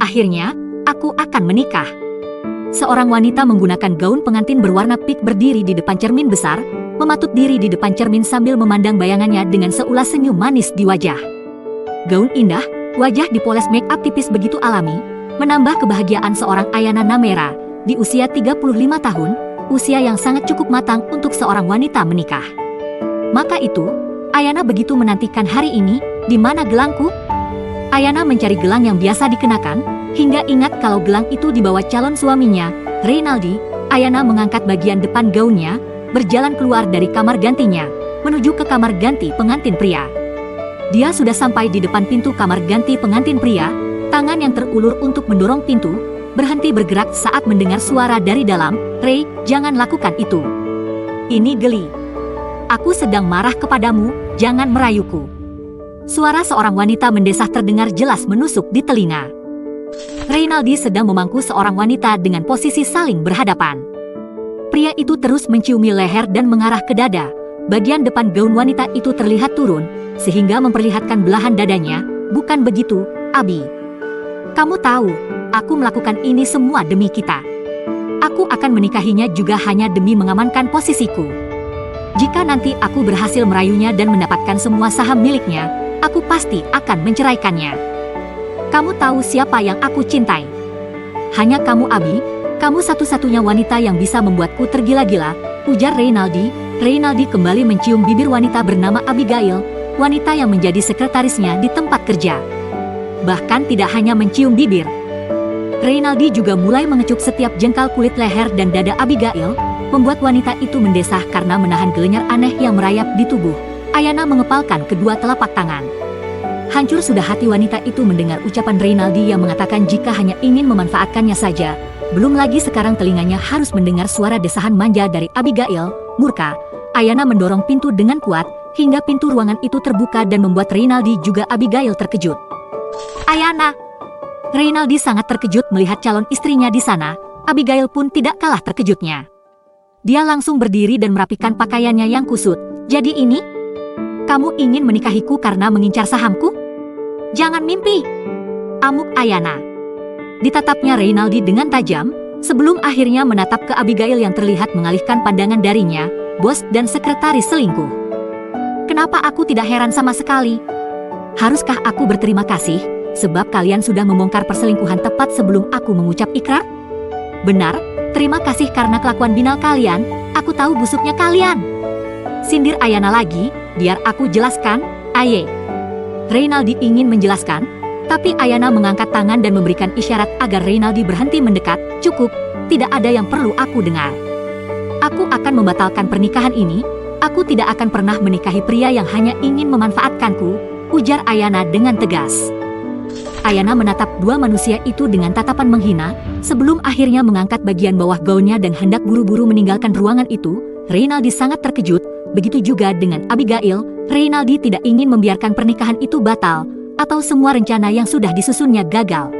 akhirnya, aku akan menikah. Seorang wanita menggunakan gaun pengantin berwarna pink berdiri di depan cermin besar, mematut diri di depan cermin sambil memandang bayangannya dengan seulas senyum manis di wajah. Gaun indah, wajah dipoles make up tipis begitu alami, menambah kebahagiaan seorang Ayana Namera, di usia 35 tahun, usia yang sangat cukup matang untuk seorang wanita menikah. Maka itu, Ayana begitu menantikan hari ini, di mana gelangku? Ayana mencari gelang yang biasa dikenakan, hingga ingat kalau gelang itu dibawa calon suaminya, Reynaldi. Ayana mengangkat bagian depan gaunnya, berjalan keluar dari kamar gantinya, menuju ke kamar ganti pengantin pria. Dia sudah sampai di depan pintu kamar ganti pengantin pria, tangan yang terulur untuk mendorong pintu, berhenti bergerak saat mendengar suara dari dalam, "Rey, jangan lakukan itu. Ini geli. Aku sedang marah kepadamu, jangan merayuku." Suara seorang wanita mendesah terdengar jelas menusuk di telinga. Reynaldi sedang memangku seorang wanita dengan posisi saling berhadapan. Pria itu terus menciumi leher dan mengarah ke dada. Bagian depan gaun wanita itu terlihat turun, sehingga memperlihatkan belahan dadanya. "Bukan begitu, Abi. Kamu tahu, aku melakukan ini semua demi kita. Aku akan menikahinya juga hanya demi mengamankan posisiku. Jika nanti aku berhasil merayunya dan mendapatkan semua saham miliknya, aku pasti akan menceraikannya. Kamu tahu siapa yang aku cintai? Hanya kamu, Abi. Kamu satu-satunya wanita yang bisa membuatku tergila-gila," ujar Reynaldi. Reynaldi kembali mencium bibir wanita bernama Abigail, wanita yang menjadi sekretarisnya di tempat kerja. Bahkan tidak hanya mencium bibir, Reynaldi juga mulai mengecup setiap jengkal kulit leher dan dada Abigail, membuat wanita itu mendesah karena menahan gelenyar aneh yang merayap di tubuh. Ayana mengepalkan kedua telapak tangan. Hancur sudah hati wanita itu mendengar ucapan Reynaldi yang mengatakan jika hanya ingin memanfaatkannya saja. Belum lagi sekarang telinganya harus mendengar suara desahan manja dari Abigail. Murka, Ayana mendorong pintu dengan kuat, hingga pintu ruangan itu terbuka dan membuat Reynaldi juga Abigail terkejut. "Ayana!" Reynaldi sangat terkejut melihat calon istrinya di sana. Abigail pun tidak kalah terkejutnya. Dia langsung berdiri dan merapikan pakaiannya yang kusut. "Jadi ini? Kamu ingin menikahiku karena mengincar sahamku? Jangan mimpi!" amuk Ayana. Ditatapnya Reynaldi dengan tajam, sebelum akhirnya menatap ke Abigail yang terlihat mengalihkan pandangan darinya. "Bos dan sekretaris selingkuh. Kenapa aku tidak heran sama sekali? Haruskah aku berterima kasih, sebab kalian sudah membongkar perselingkuhan tepat sebelum aku mengucap ikrar? Benar, terima kasih karena kelakuan binal kalian, aku tahu busuknya kalian." Sindir Ayana lagi. "Biar aku jelaskan, Aye." Reynaldi ingin menjelaskan, tapi Ayana mengangkat tangan dan memberikan isyarat agar Reynaldi berhenti mendekat. "Cukup, tidak ada yang perlu aku dengar. Aku akan membatalkan pernikahan ini. Aku tidak akan pernah menikahi pria yang hanya ingin memanfaatkanku," ujar Ayana dengan tegas. Ayana menatap dua manusia itu dengan tatapan menghina, sebelum akhirnya mengangkat bagian bawah gaunnya dan hendak buru-buru meninggalkan ruangan itu. Reynaldi sangat terkejut, begitu juga dengan Abigail. Reynaldi tidak ingin membiarkan pernikahan itu batal, atau semua rencana yang sudah disusunnya gagal.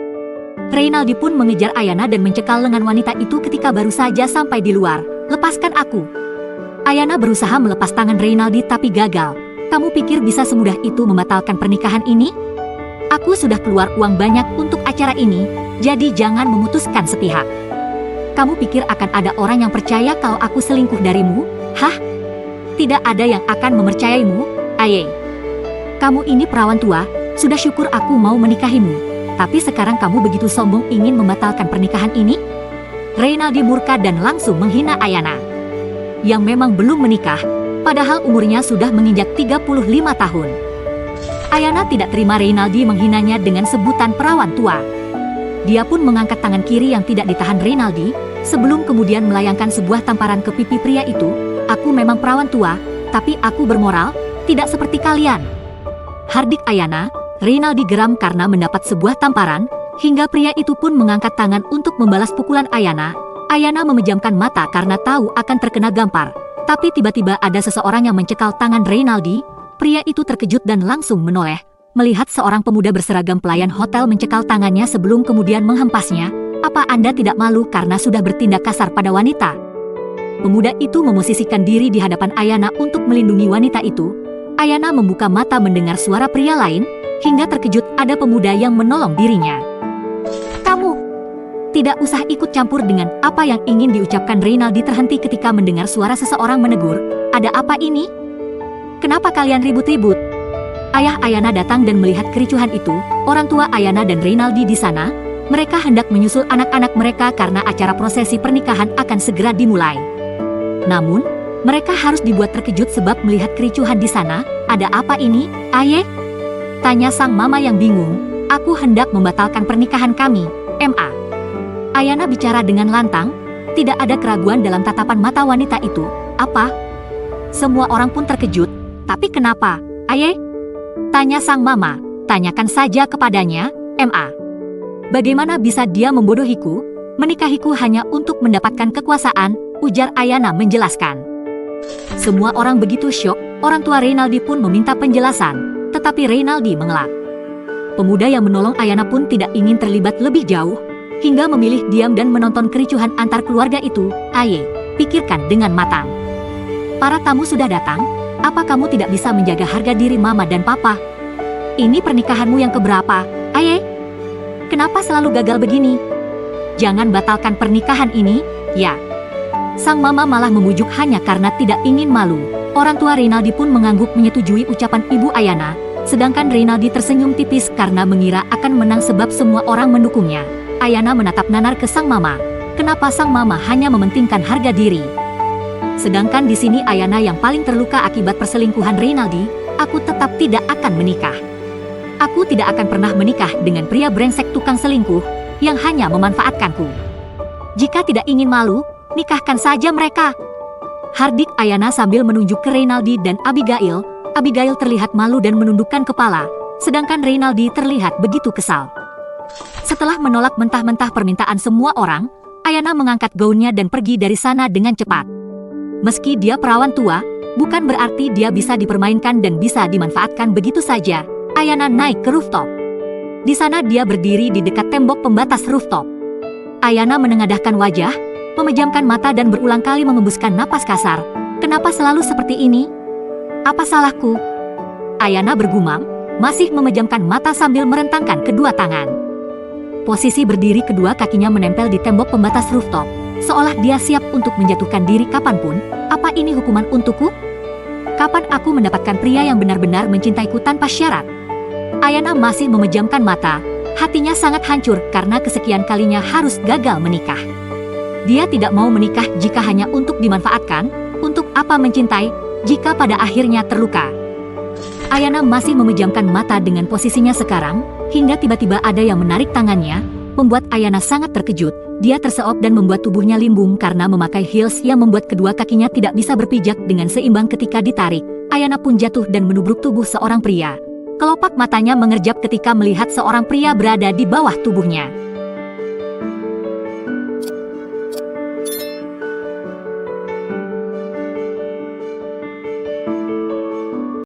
Reynaldi pun mengejar Ayana dan mencekal lengan wanita itu ketika baru saja sampai di luar. "Lepaskan aku!" Ayana berusaha melepas tangan Reynaldi tapi gagal. "Kamu pikir bisa semudah itu membatalkan pernikahan ini? Aku sudah keluar uang banyak untuk acara ini, jadi jangan memutuskan sepihak. Kamu pikir akan ada orang yang percaya kalau aku selingkuh darimu? Hah? Tidak ada yang akan mempercayaimu, Aye. Kamu ini perawan tua, sudah syukur aku mau menikahimu. Tapi sekarang kamu begitu sombong ingin membatalkan pernikahan ini?" Reynaldi murka dan langsung menghina Ayana, yang memang belum menikah, padahal umurnya sudah menginjak 35 tahun. Ayana tidak terima Reynaldi menghinanya dengan sebutan perawan tua. Dia pun mengangkat tangan kiri yang tidak ditahan Reynaldi, sebelum kemudian melayangkan sebuah tamparan ke pipi pria itu. "Aku memang perawan tua, tapi aku bermoral, tidak seperti kalian," hardik Ayana. Reynaldi geram karena mendapat sebuah tamparan, hingga pria itu pun mengangkat tangan untuk membalas pukulan Ayana. Ayana memejamkan mata karena tahu akan terkena gampar. Tapi tiba-tiba ada seseorang yang mencekal tangan Reynaldi. Pria itu terkejut dan langsung menoleh, melihat seorang pemuda berseragam pelayan hotel mencekal tangannya sebelum kemudian menghempasnya. "Apa Anda tidak malu karena sudah bertindak kasar pada wanita?" Pemuda itu memosisikan diri di hadapan Ayana untuk melindungi wanita itu. Ayana membuka mata mendengar suara pria lain, hingga terkejut ada pemuda yang menolong dirinya. Tidak usah ikut campur dengan apa yang ingin diucapkan Reynaldi terhenti ketika mendengar suara seseorang menegur. Ada apa ini? Kenapa kalian ribut-ribut? Ayah Ayana datang dan melihat kericuhan itu. Orang tua Ayana dan Reynaldi di sana. Mereka hendak menyusul anak-anak mereka karena acara prosesi pernikahan akan segera dimulai. Namun, mereka harus dibuat terkejut sebab melihat kericuhan di sana. Ada apa ini, Ayah? Tanya sang mama yang bingung. Aku hendak membatalkan pernikahan kami, Ma. Ayana bicara dengan lantang, tidak ada keraguan dalam tatapan mata wanita itu. Apa? Semua orang pun terkejut. Tapi kenapa, Ayah? Tanya sang mama. Tanyakan saja kepadanya, Ma. Bagaimana bisa dia membodohiku? Menikahiku hanya untuk mendapatkan kekuasaan, ujar Ayana menjelaskan. Semua orang begitu syok, orang tua Reynaldi pun meminta penjelasan, tetapi Reynaldi mengelak. Pemuda yang menolong Ayana pun tidak ingin terlibat lebih jauh, hingga memilih diam dan menonton kericuhan antar keluarga itu. Aye, pikirkan dengan matang. Para tamu sudah datang, apa kamu tidak bisa menjaga harga diri mama dan papa? Ini pernikahanmu yang keberapa, Aye? Kenapa selalu gagal begini? Jangan batalkan pernikahan ini, ya. Sang mama malah memujuk hanya karena tidak ingin malu. Orang tua Reynaldi pun mengangguk menyetujui ucapan Ibu Ayana, sedangkan Reynaldi tersenyum tipis karena mengira akan menang sebab semua orang mendukungnya. Ayana menatap nanar ke sang mama. Kenapa sang mama hanya mementingkan harga diri? Sedangkan di sini Ayana yang paling terluka akibat perselingkuhan Reynaldi. Aku tetap tidak akan menikah. Aku tidak akan pernah menikah dengan pria brengsek tukang selingkuh yang hanya memanfaatkanku. Jika tidak ingin malu, nikahkan saja mereka. Hardik Ayana sambil menunjuk ke Reynaldi dan Abigail. Abigail terlihat malu dan menundukkan kepala, sedangkan Reynaldi terlihat begitu kesal. Setelah menolak mentah-mentah permintaan semua orang, Ayana mengangkat gaunnya dan pergi dari sana dengan cepat. Meski dia perawan tua, bukan berarti dia bisa dipermainkan dan bisa dimanfaatkan begitu saja. Ayana naik ke rooftop. Di sana dia berdiri di dekat tembok pembatas rooftop. Ayana menengadahkan wajah, memejamkan mata dan berulang kali mengembuskan napas kasar. Kenapa selalu seperti ini? Apa salahku? Ayana bergumam, masih memejamkan mata sambil merentangkan kedua tangan. Posisi berdiri kedua kakinya menempel di tembok pembatas rooftop, seolah dia siap untuk menjatuhkan diri kapanpun. Apa ini hukuman untukku? Kapan aku mendapatkan pria yang benar-benar mencintaiku tanpa syarat? Ayana masih memejamkan mata, hatinya sangat hancur karena kesekian kalinya harus gagal menikah. Dia tidak mau menikah jika hanya untuk dimanfaatkan, untuk apa mencintai, jika pada akhirnya terluka. Ayana masih memejamkan mata dengan posisinya sekarang, hingga tiba-tiba ada yang menarik tangannya, membuat Ayana sangat terkejut. Dia terseok dan membuat tubuhnya limbung karena memakai heels yang membuat kedua kakinya tidak bisa berpijak dengan seimbang ketika ditarik. Ayana pun jatuh dan menubruk tubuh seorang pria. Kelopak matanya mengerjap ketika melihat seorang pria berada di bawah tubuhnya.